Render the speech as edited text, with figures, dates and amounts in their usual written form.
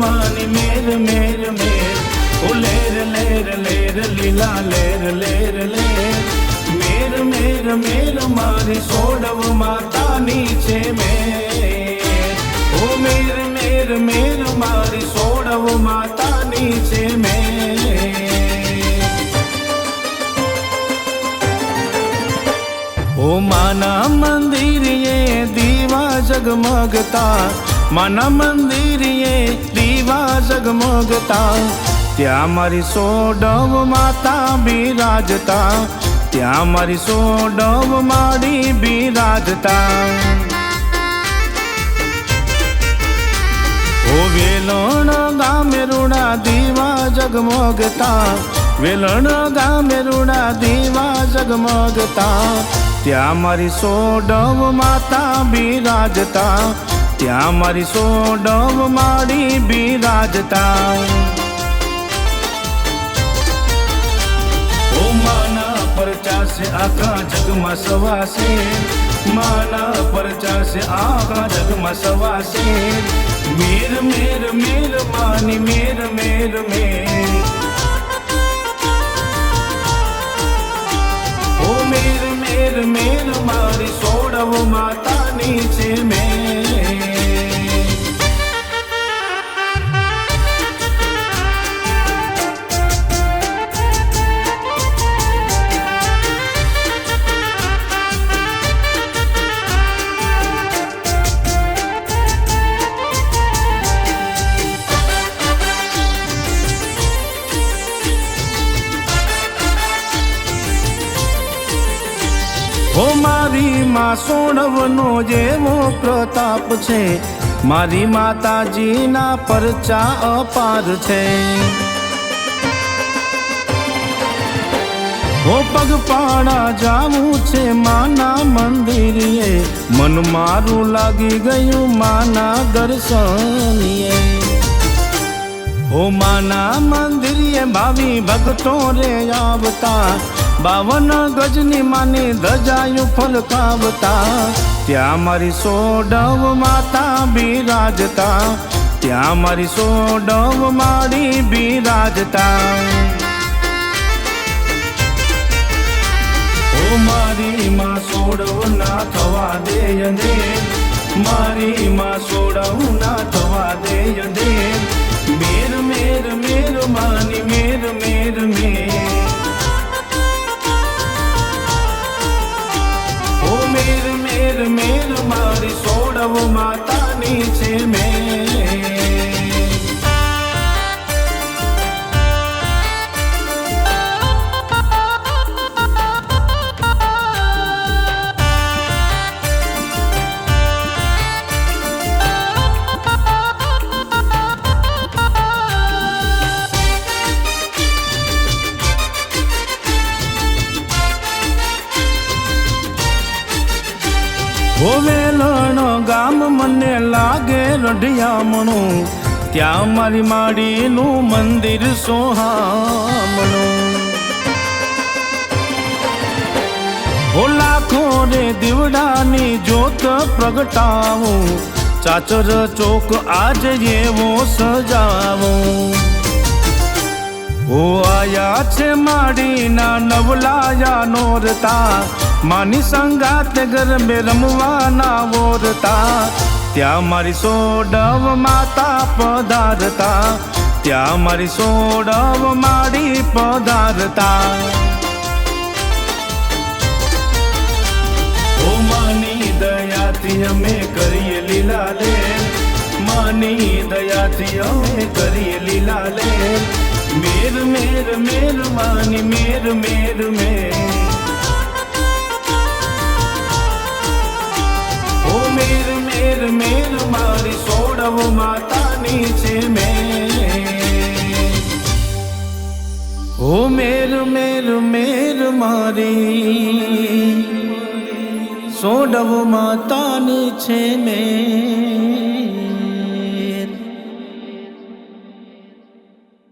मानी मेर मेर मेर ओ लेर लेर लेर लीला लेर लेर लेर मेर मेर मेर मारी सोडव माता नीचे मेर ओ मेर मेर मेर मारी सोडव माता नीचे मेर ओ माना मंदिर ये दीवा जगमगता माना मंदिर ये दीवा जगमगता त्या मारी सोडव माता बिराजता त्या मारी सोडव माड़ी बिराजता ओ वेलण गामे रूड़ा दीवा जगमगता वेलण गामे रूड़ा दीवा जगमगता त्या मारी सोडव माता बिराजता त्या मारी सोडव माड़ी बिराजता ओ माना परचा से आका जगमा सवासे माना परचा से आका जगमा सवासे मेर मेर मेर मानी मेर मेर मेर ओ मेर मेर मेर मारी सोडव माता नीचे मेर ओ मारी मां सोडवनो जेवो प्रताप छे मारी माताजी ना परचा अपार छे ओ पगपाड़ा जावू छे माना मंदिरिये मन मारू लागी गयु माना दर्शनिये ओ माना मंदिरिये भावी भक्तों रे आवता 52 गजनी मानी धजायु फलकावता त्या मारी सोडव माता बिराजता त्या मारी सोडव माड़ी बिराजता ओ मारी मां सोडव ना थवा दे यंदे मारी मां सोडव ना थवा दे यंदे मेर मेर मेर मानी मेर मेर मेर मेर मेर मेर मारी सोडव माता नीचे मेर ओ वेलण गाम मने लागे रढ़ियामणु त्या मारी माड़ी नु मंदिर सोहामणु ओ लाखों रे दीवडानी जोत प्रगटावू चाचर चौक आज ये वो सजावू ओ आया छे माड़ी ना नवलाया नोरता मानी संगात घर में रमवाना वोरता त्या मारी सोडव माता पधारता त्या मारी सोडव माड़ी पधारता ओ मानी दया थी हमें करिए लीला ले मानी दया थी हमें करिए लीला ले मेर मेर मेर मानी मेर मेर मेर ओ मेर मेर मेर मारी सोडव माता नीचे मेर ओ मेर मेर मेर मारी सोडव माता नीचे मेर।